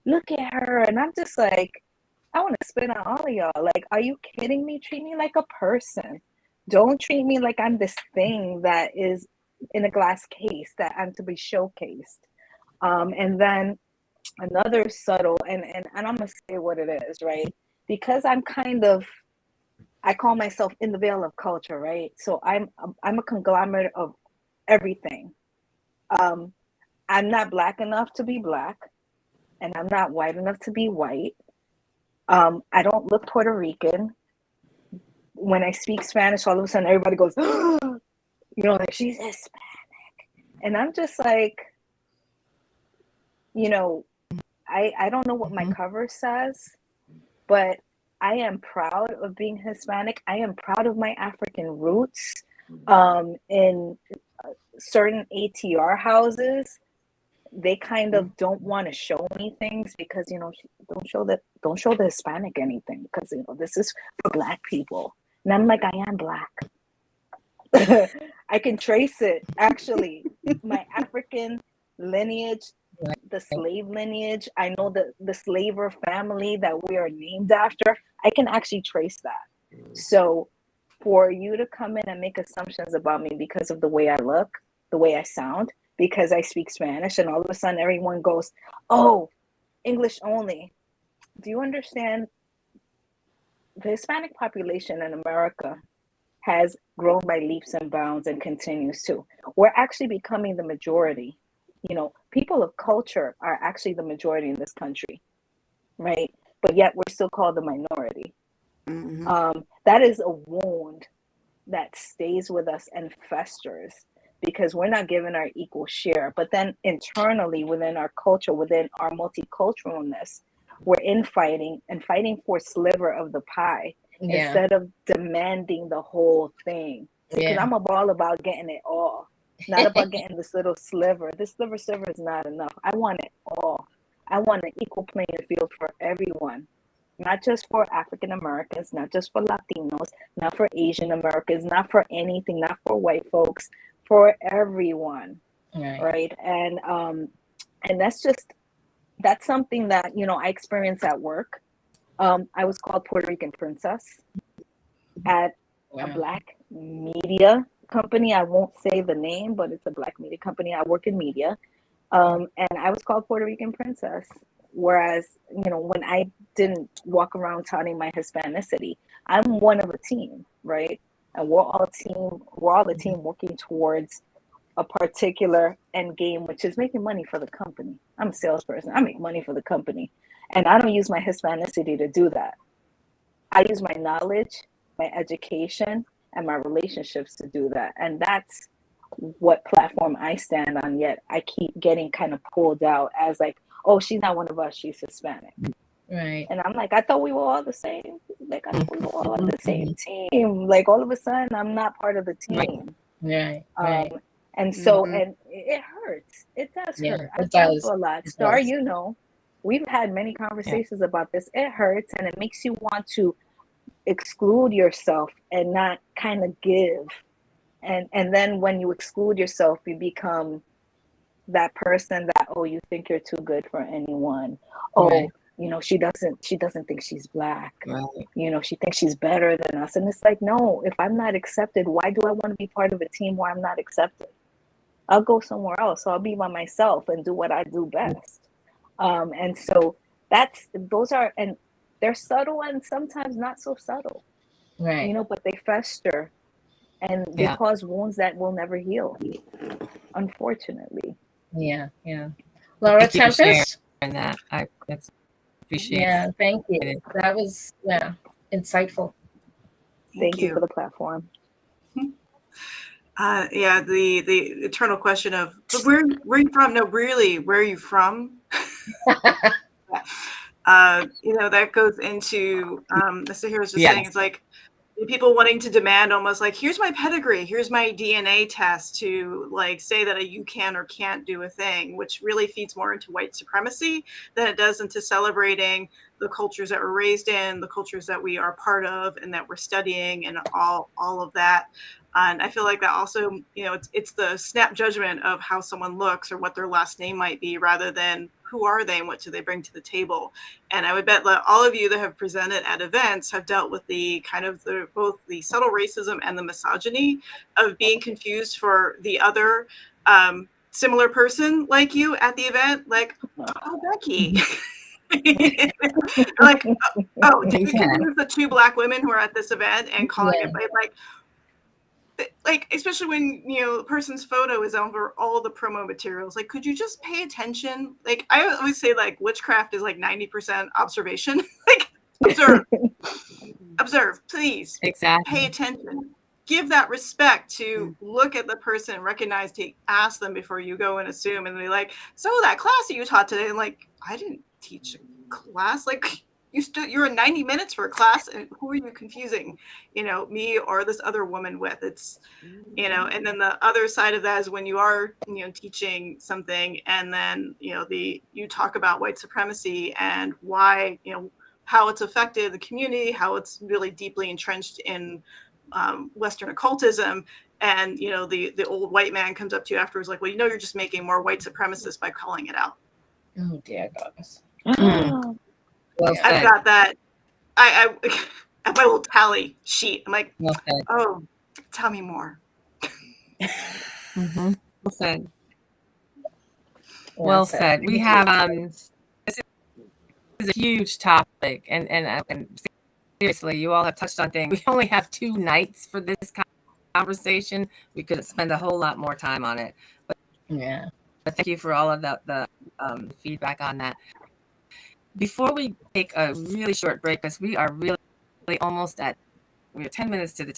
look at her. And I'm just like, I want to spit on all of y'all. Like, are you kidding me? Treat me like a person. Don't treat me like I'm this thing that is in a glass case that I'm to be showcased. And then another subtle, and I'm gonna say what it is, right? Because I'm kind of, I call myself in the veil of culture, right? So I'm a conglomerate of everything. Um, I'm not black enough to be black, and I'm not white enough to be white. I don't look Puerto Rican. When I speak Spanish, all of a sudden everybody goes, like she's Hispanic. And I'm just like, I don't know what my cover says, but I am proud of being Hispanic. I am proud of my African roots. In certain ATR houses, they kind of don't want to show me things because don't show the Hispanic anything because this is for Black people. And I'm like, I am Black. I can trace it actually. My African lineage, the slave lineage. I know the slaver family that we are named after. I can actually trace that. So for you to come in and make assumptions about me because of the way I look, the way I sound, because I speak Spanish, and all of a sudden everyone goes, oh, English only. Do you understand? The Hispanic population in America has grown by leaps and bounds and continues to. We're actually becoming the majority. People of culture are actually the majority in this country, right? But yet we're still called the minority. That is a wound that stays with us and festers because we're not given our equal share. But then internally within our culture, within our multiculturalness, we're infighting and fighting for a sliver of the pie instead of demanding the whole thing. Because I'm all about getting it all, not about getting this little sliver. This sliver is not enough. I want it all. I want an equal playing field for everyone. Not just for African Americans, not just for Latinos, not for Asian Americans, not for anything, not for white folks, for everyone, right? And that's something that I experienced at work. I was called Puerto Rican princess at a Black media company. I won't say the name, but it's a Black media company. I work in media, and I was called Puerto Rican princess. Whereas, when I didn't walk around touting my Hispanicity, I'm one of a team, right? And we're all a team working towards a particular end game, which is making money for the company. I'm a salesperson. I make money for the company. And I don't use my Hispanicity to do that. I use my knowledge, my education, and my relationships to do that. And that's what platform I stand on, yet I keep getting kind of pulled out as like, oh, she's not one of us, she's Hispanic. Right. And I'm like, I thought we were all the same. Like, I thought we were all on the same team. Like, all of a sudden, I'm not part of the team. Right. And so, and it hurts. It does hurt. I've gone through a lot. Star, we've had many conversations about this. It hurts, and it makes you want to exclude yourself and not kind of give. And then when you exclude yourself, you become that person that, oh, you think you're too good for anyone. Oh, she doesn't think she's Black. She thinks she's better than us. And it's like, no, if I'm not accepted, why do I want to be part of a team where I'm not accepted? I'll go somewhere else. So I'll be by myself and do what I do best. And so and they're subtle and sometimes not so subtle, right? But they fester and they cause wounds that will never heal, unfortunately. Yeah. Laura Tempest. That I appreciate. Yeah, thank you. That was insightful. Thank you for the platform. The eternal question of, but where are you from? No, really, where are you from? That goes into Mr. Hero was just saying, it's like people wanting to demand almost like, here's my pedigree, here's my DNA test to like say that you can or can't do a thing, which really feeds more into white supremacy than it does into celebrating the cultures that we're raised in, the cultures that we are part of and that we're studying, and all of that. And I feel like that also, it's the snap judgment of how someone looks or what their last name might be, rather than who are they and what do they bring to the table? And I would bet that all of you that have presented at events have dealt with the kind of both the subtle racism and the misogyny of being confused for the other similar person like you at the event, like, oh, Becky. Like, oh, did you confuse the two Black women who are at this event and calling it like, especially when, you know, the person's photo is over all the promo materials. Like, could you just pay attention? Like, I always say, like, witchcraft is like 90% observation. Like, observe, please. Exactly. Pay attention. Give that respect to look at the person, recognize, to ask them before you go and assume, and be like, so that class that you taught today, and like, I didn't teach a class. Like, you're in 90 minutes for a class, and who are you confusing, you know, me or this other woman with? It's, you know, and then the other side of that is when you are, you know, teaching something, and then, you know, you talk about white supremacy and why, you know, how it's affected the community, how it's really deeply entrenched in Western occultism. And, you know, the old white man comes up to you afterwards like, well, you know, you're just making more white supremacists by calling it out. Oh, dear goddess. Well said. I've got that. I have my little tally sheet. I'm like, well said. Oh, tell me more. Well said. Well said. We have this is a huge topic, and seriously, you all have touched on things. We only have 2 nights for this conversation. We could spend a whole lot more time on it. But thank you for all of the feedback on that. Before we take a really short break, because we are really almost we're 10 minutes to the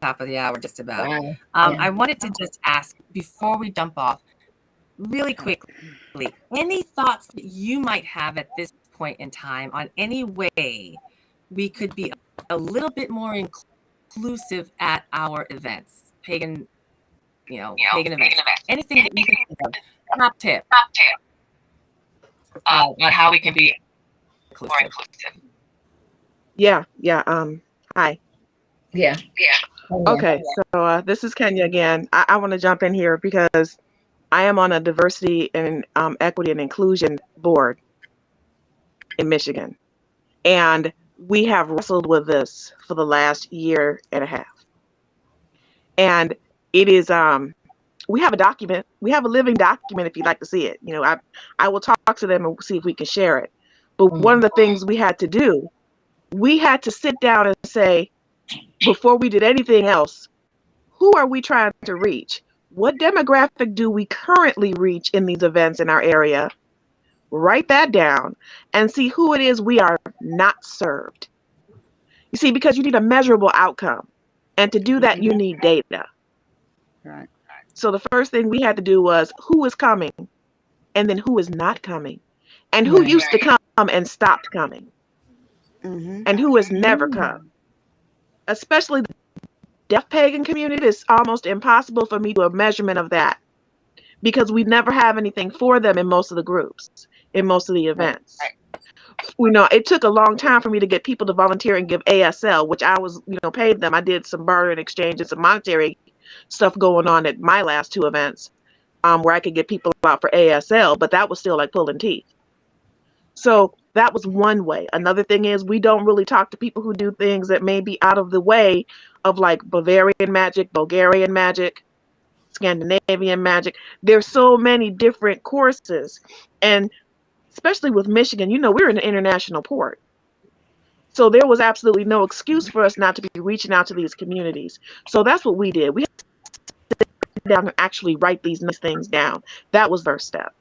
top of the hour, just about. Wow. I wanted to just ask, before we dump off, really quickly, any thoughts that you might have at this point in time on any way we could be a little bit more inclusive at our events, pagan events, anything that you can think of, top tip on how we can be inclusive. Yeah. Hi. Yeah. Okay, so this is Kenya again. I want to jump in here because I am on a diversity and equity and inclusion board in Michigan. And we have wrestled with this for the last year and a half. And it is, we have a document, we have a living document if you'd like to see it. You know, I will talk to them and see if we can share it. But one of the things we had to do, we had to sit down and say, before we did anything else, who are we trying to reach? What demographic do we currently reach in these events in our area? Write that down and see who it is we are not served. You see, because you need a measurable outcome. And to do that, you need data. Right. So the first thing we had to do was who is coming and then who is not coming and who used to come and stopped coming and who has never come. Especially the deaf pagan community, it's almost impossible for me to do a measurement of that because we never have anything for them in most of the groups, in most of the events. You know, it took a long time for me to get people to volunteer and give ASL, which I was, you know, paid them. I did some barter and exchange and some monetary stuff going on at my last 2 events where I could get people out for ASL, but that was still like pulling teeth. So that was one way. Another thing is we don't really talk to people who do things that may be out of the way of like Bavarian magic, Bulgarian magic, Scandinavian magic. There's so many different courses. And especially with Michigan, you know, we're an international port. So there was absolutely no excuse for us not to be reaching out to these communities. So that's what we did. We had to sit down and actually write these things down. That was the first step.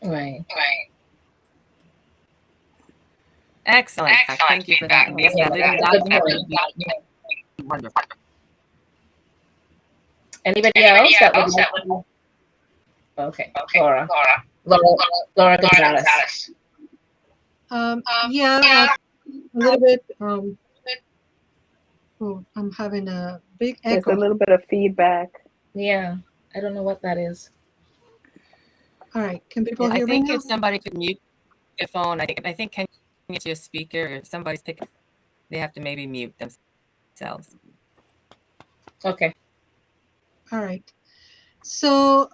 Right. Excellent. Thank you for that. Wonderful. Anybody else that would like to? Okay. Laura Gonzalez. Yeah, a little bit. Oh, I'm having a big There's echo. a little bit of feedback. Yeah, I don't know what that is. All right, can people hear I me think now? if somebody could mute your phone, I think can you get your speaker, or if somebody's picking, they have to maybe mute themselves. Okay. All right. So,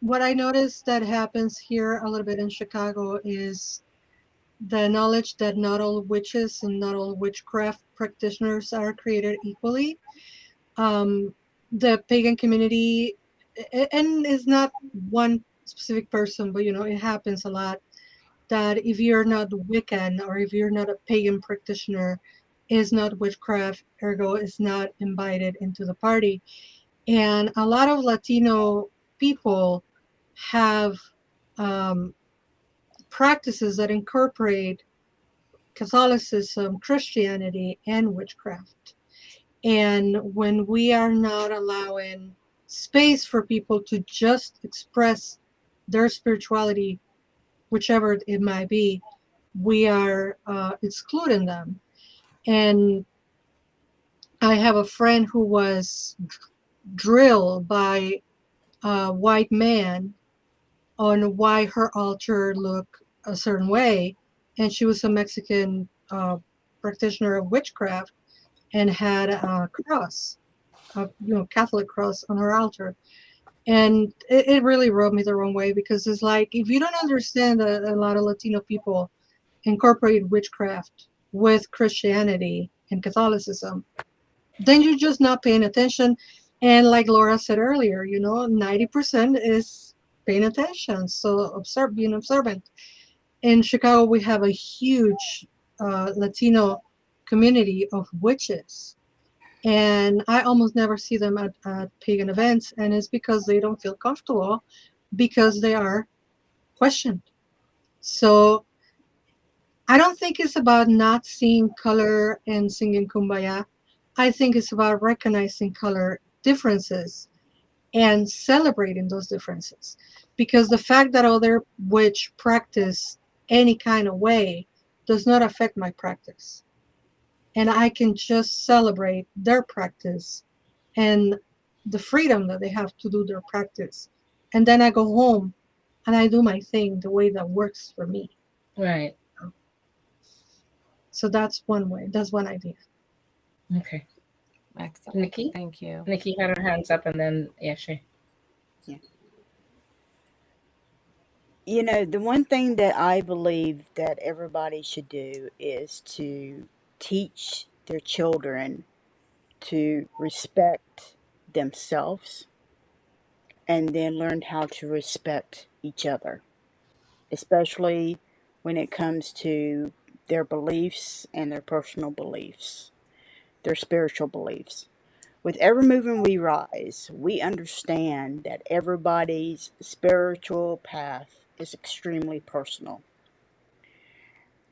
what I noticed that happens here a little bit in Chicago is the knowledge that not all witches and not all witchcraft practitioners are created equally. Um, the pagan community, and it's not one specific person, but it happens a lot that if you're not Wiccan or if you're not a pagan practitioner, is not witchcraft, ergo is not invited into the party. And a lot of Latino people have um, practices that incorporate Catholicism, Christianity, and witchcraft. And when we are not allowing space for people to just express their spirituality, whichever it might be, we are excluding them. And I have a friend who was drilled by a white man on why her altar looked a certain way, and she was a Mexican practitioner of witchcraft and had a cross, a Catholic cross on her altar, and it really rubbed me the wrong way because it's like if you don't understand that a lot of Latino people incorporate witchcraft with Christianity and Catholicism, then you're just not paying attention. And like Laura said earlier, 90% is paying attention. So being observant. In Chicago, we have a huge Latino community of witches. And I almost never see them at pagan events. And it's because they don't feel comfortable because they are questioned. So I don't think it's about not seeing color and singing kumbaya. I think it's about recognizing color differences and celebrating those differences. Because the fact that other witch practice any kind of way does not affect my practice. And I can just celebrate their practice and the freedom that they have to do their practice. And then I go home and I do my thing the way that works for me. Right. So that's one way. That's one idea. Okay. Excellent. Nikki? Thank you. Nikki had her hands up and then Yeshe. The one thing that I believe that everybody should do is to teach their children to respect themselves and then learn how to respect each other, especially when it comes to their beliefs and their personal beliefs, their spiritual beliefs. With Ever Moving We Rise, we understand that everybody's spiritual path is extremely personal.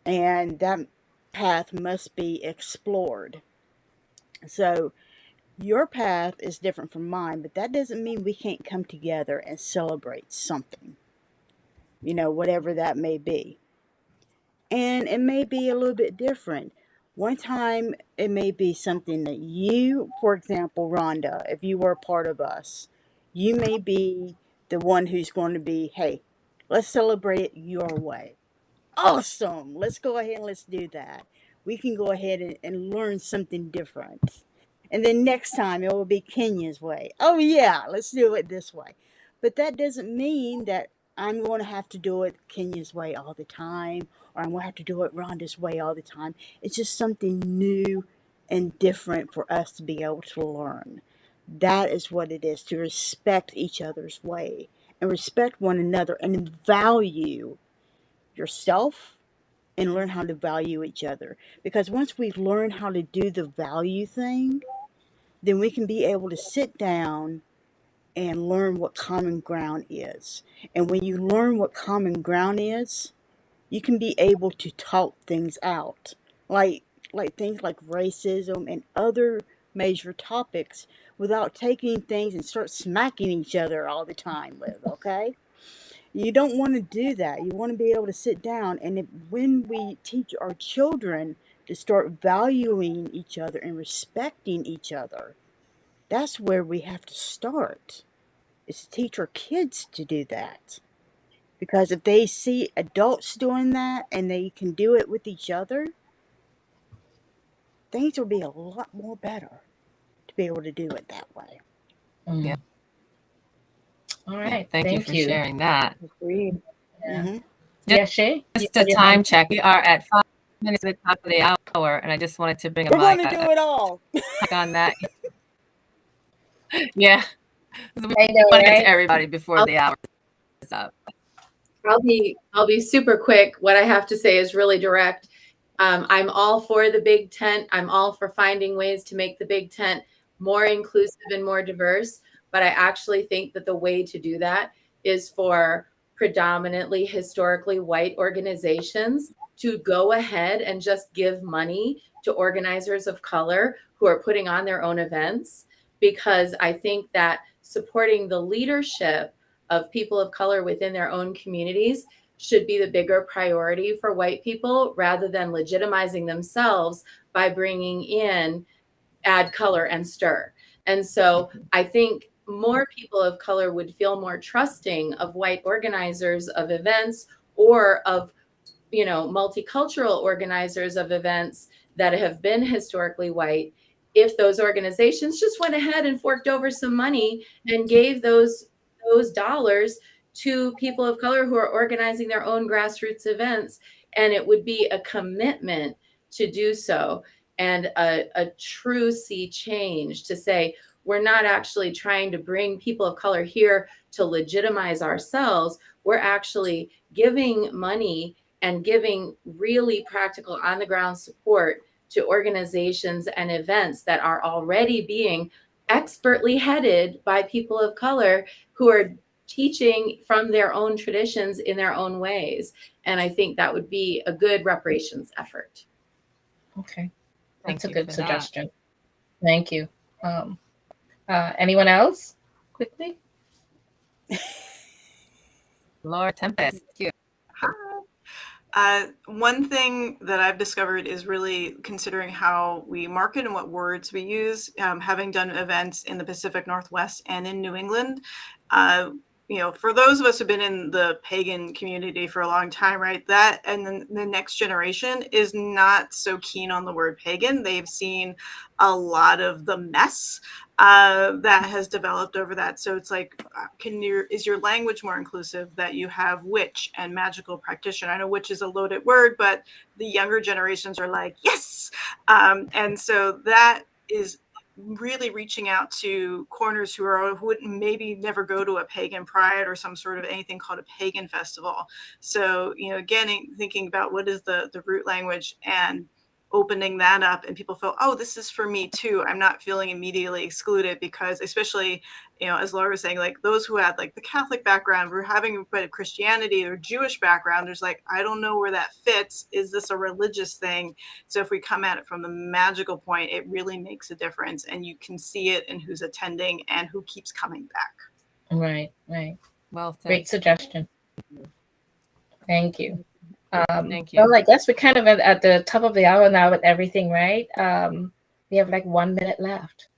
And that path must be explored. So, your path is different from mine, but that doesn't mean we can't come together and celebrate something, whatever that may be. And it may be a little bit different. One time, it may be something that you, for example, Rhonda, if you were a part of us, you may be the one who's going to be, hey, let's celebrate it your way. Awesome. Let's go ahead and let's do that. We can go ahead and learn something different. And then next time it will be Kenya's way. Oh, yeah, let's do it this way. But that doesn't mean that I'm going to have to do it Kenya's way all the time, or I'm going to have to do it Rhonda's way all the time. It's just something new and different for us to be able to learn. That is what it is, to respect each other's way and respect one another and value yourself and learn how to value each other. Because once we learn how to do the value thing, then we can be able to sit down and learn what common ground is. And when you learn what common ground is, you can be able to talk things out. Like things like racism and other major topics without taking things and start smacking each other all the time with, okay? You don't want to do that. You want to be able to sit down and when we teach our children to start valuing each other and respecting each other, that's where we have to start. Is to teach our kids to do that. Because if they see adults doing that and they can do it with each other, things will be a lot more better to be able to do it that way. Mm. Yeah. All right. Thank you for sharing that. Agreed. Mm-hmm. Yeah, Shay? Just a time check. We are at 5 minutes to the top of the hour, and I just wanted to bring a We're going mic to do it all. on that. Yeah. We I know, want to get right? to everybody before the hour is up. I'll be super quick. What I have to say is really direct. I'm all for the big tent. I'm all for finding ways to make the big tent more inclusive and more diverse. But I actually think that the way to do that is for predominantly historically white organizations to go ahead and just give money to organizers of color who are putting on their own events, because I think that supporting the leadership of people of color within their own communities should be the bigger priority for white people, rather than legitimizing themselves by bringing in add color and stir. And so I think more people of color would feel more trusting of white organizers of events, or of, you know, multicultural organizers of events that have been historically white, if those organizations just went ahead and forked over some money and gave those dollars to people of color who are organizing their own grassroots events. And it would be a commitment to do so, and a true sea change to say, we're not actually trying to bring people of color here to legitimize ourselves. We're actually giving money and giving really practical on the ground support to organizations and events that are already being expertly headed by people of color who are teaching from their own traditions in their own ways. And I think that would be a good reparations effort. Okay. Thank That's a you good for suggestion. Thank you. Anyone else? Quickly? Laura Tempest. Thank you. One thing that I've discovered is really considering how we market and what words we use. Having done events in the Pacific Northwest and in New England, you know, for those of us who've been in the pagan community for a long time, right, that and then the next generation is not so keen on the word pagan. They've seen a lot of the mess that has developed over that. So it's like, is your language more inclusive that you have witch and magical practitioner? I know witch is a loaded word, but the younger generations are like, yes. And so that is really reaching out to corners who would maybe never go to a pagan pride or some sort of anything called a pagan festival. So, you know, again, thinking about what is the root language and opening that up, and people feel, oh, this is for me too. I'm not feeling immediately excluded, because especially, you know, as Laura was saying, like those who had like the Catholic background, we're having a bit of Christianity or Jewish background, there's like, I don't know where that fits. Is this a religious thing? So if we come at it from the magical point, it really makes a difference, and you can see it in who's attending and who keeps coming back. Right. Well said. Great suggestion. Thank you. Thank you. Well, I guess we're kind of at the top of the hour now with everything, right? We have like 1 minute left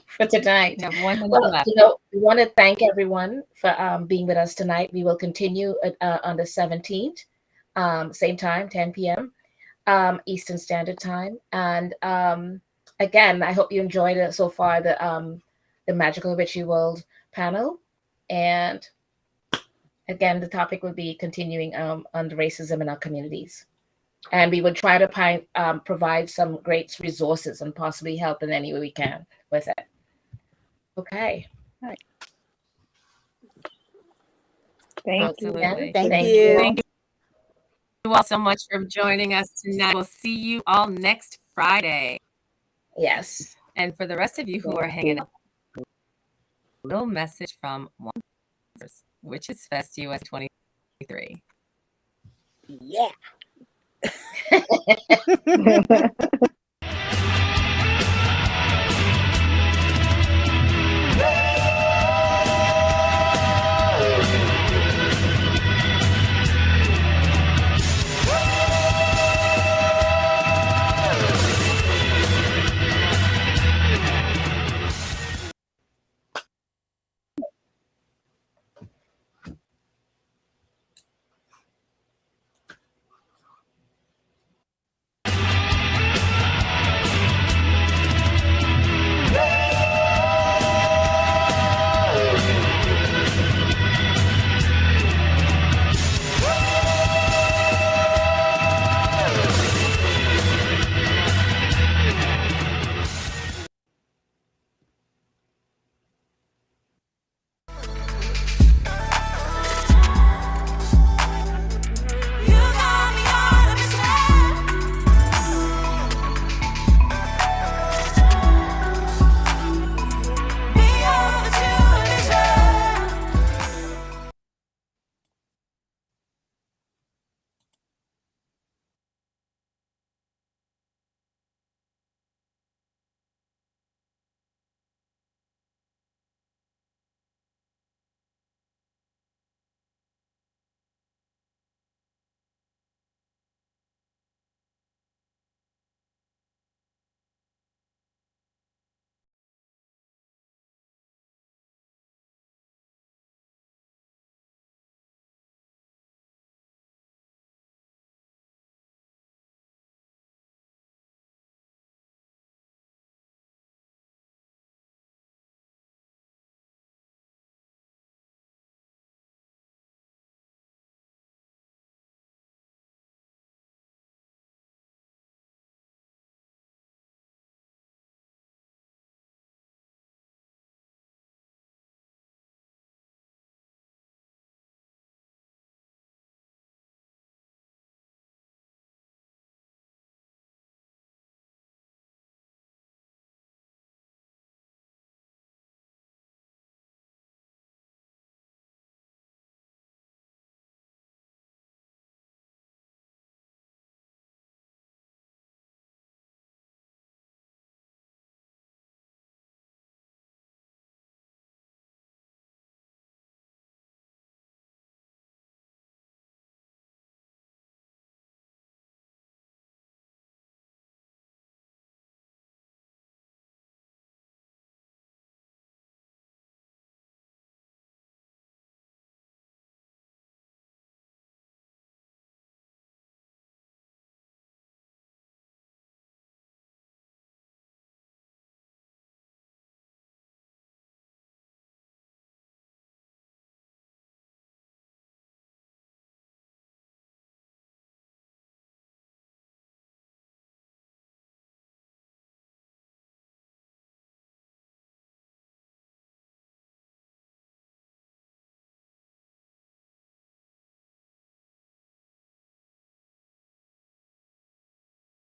for tonight. We have 1 minute Well, left. you know, we want to thank everyone for being with us tonight. We will continue on the 17th, same time, 10 p.m. Eastern Standard Time. And again, I hope you enjoyed it so far, the Magical Witchy World panel. And again, the topic would be continuing on the racism in our communities. And we would try to provide some great resources and possibly help in any way we can with it. Okay. All right. Thank Absolutely. you. Thank Thank you. Thank you all so much for joining us tonight. We'll see you all next Friday. Yes. And for the rest of you who are hanging out, a little message from Witches Fest US 23. Yeah.